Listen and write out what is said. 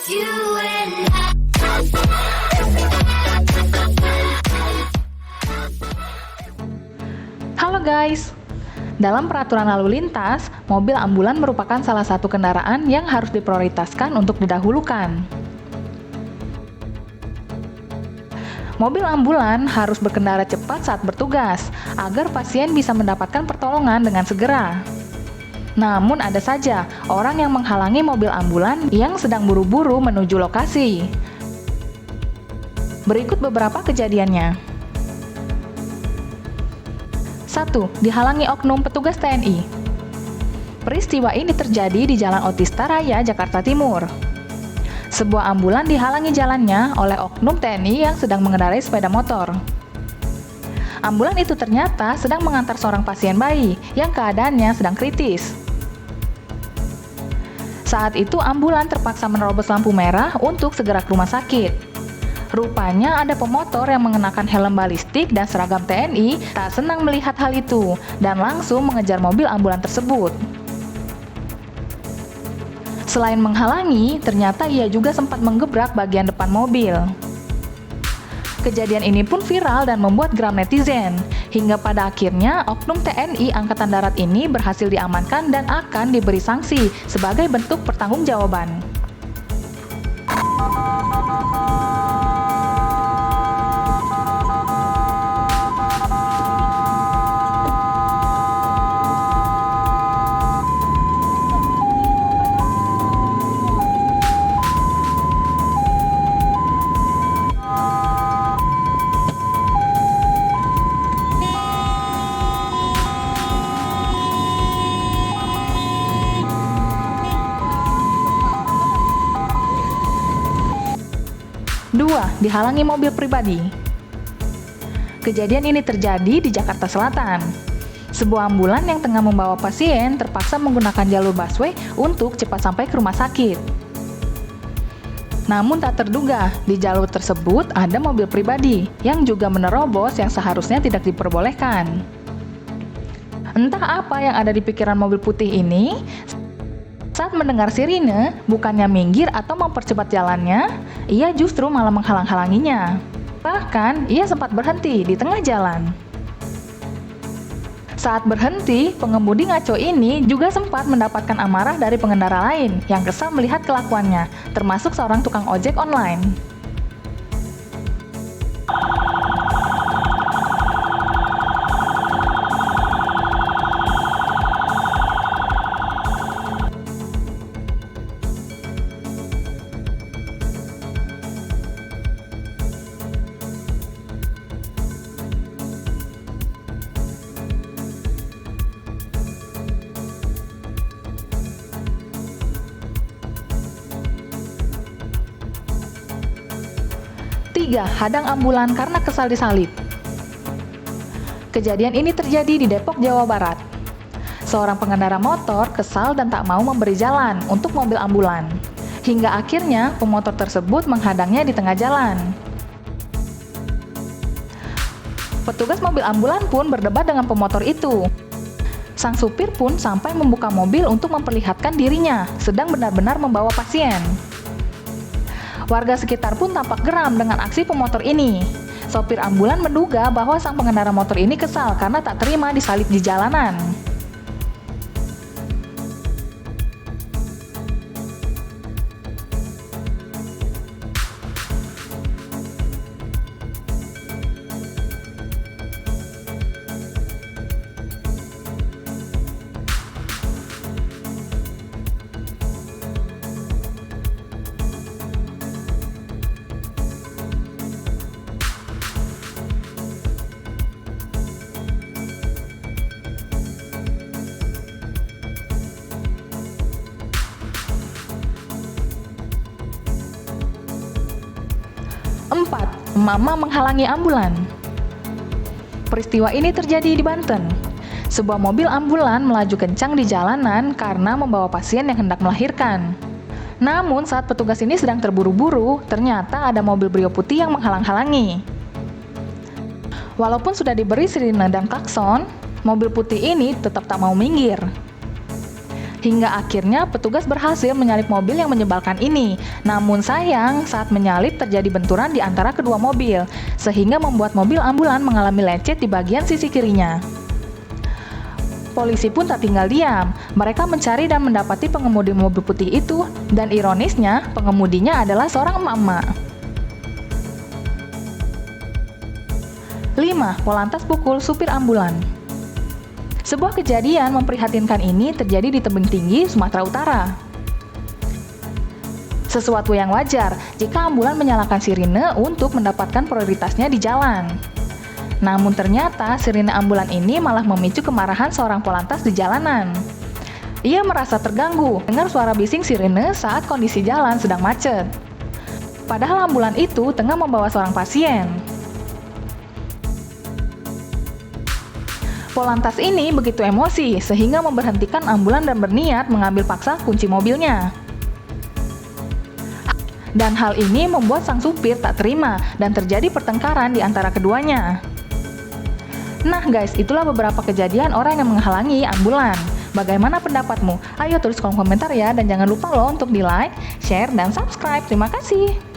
You and I. Halo guys, dalam peraturan lalu lintas, mobil ambulan merupakan salah satu kendaraan yang harus diprioritaskan untuk didahulukan. Mobil ambulan harus berkendara cepat saat bertugas, agar pasien bisa mendapatkan pertolongan dengan segera. Namun ada saja orang yang menghalangi mobil ambulan yang sedang buru-buru menuju lokasi. Berikut beberapa kejadiannya. 1. Dihalangi oknum petugas TNI. Peristiwa ini terjadi di Jalan Otista Raya, Jakarta Timur. Sebuah ambulan dihalangi jalannya oleh oknum TNI yang sedang mengendarai sepeda motor. Ambulan itu ternyata sedang mengantar seorang pasien bayi yang keadaannya sedang kritis. Saat itu ambulan terpaksa menerobos lampu merah untuk segera ke rumah sakit. Rupanya ada pemotor yang mengenakan helm balistik dan seragam TNI tak senang melihat hal itu dan langsung mengejar mobil ambulan tersebut. Selain menghalangi, ternyata ia juga sempat menggebrak bagian depan mobil. Kejadian ini pun viral dan membuat geram netizen, hingga pada akhirnya oknum TNI Angkatan Darat ini berhasil diamankan dan akan diberi sanksi sebagai bentuk pertanggungjawaban. Dua, dihalangi mobil pribadi. Kejadian ini terjadi di Jakarta Selatan. Sebuah ambulan yang tengah membawa pasien terpaksa menggunakan jalur busway untuk cepat sampai ke rumah sakit. Namun tak terduga, di jalur tersebut ada mobil pribadi yang juga menerobos yang seharusnya tidak diperbolehkan. Entah apa yang ada di pikiran mobil putih ini, saat mendengar sirine, bukannya minggir atau mempercepat jalannya, ia justru malah menghalang-halanginya. Bahkan, ia sempat berhenti di tengah jalan. Saat berhenti, pengemudi ngaco ini juga sempat mendapatkan amarah dari pengendara lain yang kesal melihat kelakuannya, termasuk seorang tukang ojek online. Tiga, hadang ambulan karena kesal disalib. Kejadian ini terjadi di Depok, Jawa Barat. Seorang pengendara motor kesal dan tak mau memberi jalan untuk mobil ambulan. Hingga akhirnya pemotor tersebut menghadangnya di tengah jalan. Petugas mobil ambulan pun berdebat dengan pemotor itu. Sang supir pun sampai membuka mobil untuk memperlihatkan dirinya sedang benar-benar membawa pasien. Warga sekitar pun tampak geram dengan aksi pemotor ini. Sopir ambulan menduga bahwa sang pengendara motor ini kesal karena tak terima disalib di jalanan. Empat, mama menghalangi ambulan. Peristiwa ini terjadi di Banten. Sebuah mobil ambulan melaju kencang di jalanan karena membawa pasien yang hendak melahirkan. Namun saat petugas ini sedang terburu-buru, ternyata ada mobil Brio putih yang menghalang-halangi. Walaupun sudah diberi sirine dan klakson, mobil putih ini tetap tak mau minggir. Hingga akhirnya petugas berhasil menyalip mobil yang menyebalkan ini. Namun sayang, saat menyalip terjadi benturan di antara kedua mobil, sehingga membuat mobil ambulan mengalami lecet di bagian sisi kirinya. Polisi pun tak tinggal diam. Mereka mencari dan mendapati pengemudi mobil putih itu, dan ironisnya, pengemudinya adalah seorang emak-emak. 5. Polantas pukul supir ambulan. Sebuah kejadian memprihatinkan ini terjadi di tebing tinggi, Sumatera Utara. Sesuatu yang wajar jika ambulan menyalakan sirine untuk mendapatkan prioritasnya di jalan. Namun ternyata sirine ambulan ini malah memicu kemarahan seorang polantas di jalanan. Ia merasa terganggu dengar suara bising sirine saat kondisi jalan sedang macet. Padahal ambulan itu tengah membawa seorang pasien. Polantas ini begitu emosi sehingga memberhentikan ambulan dan berniat mengambil paksa kunci mobilnya. Dan hal ini membuat sang supir tak terima dan terjadi pertengkaran di antara keduanya. Nah guys, itulah beberapa kejadian orang yang menghalangi ambulan. Bagaimana pendapatmu? Ayo tulis kolom komentar ya, dan jangan lupa loh untuk di like, share, dan subscribe. Terima kasih.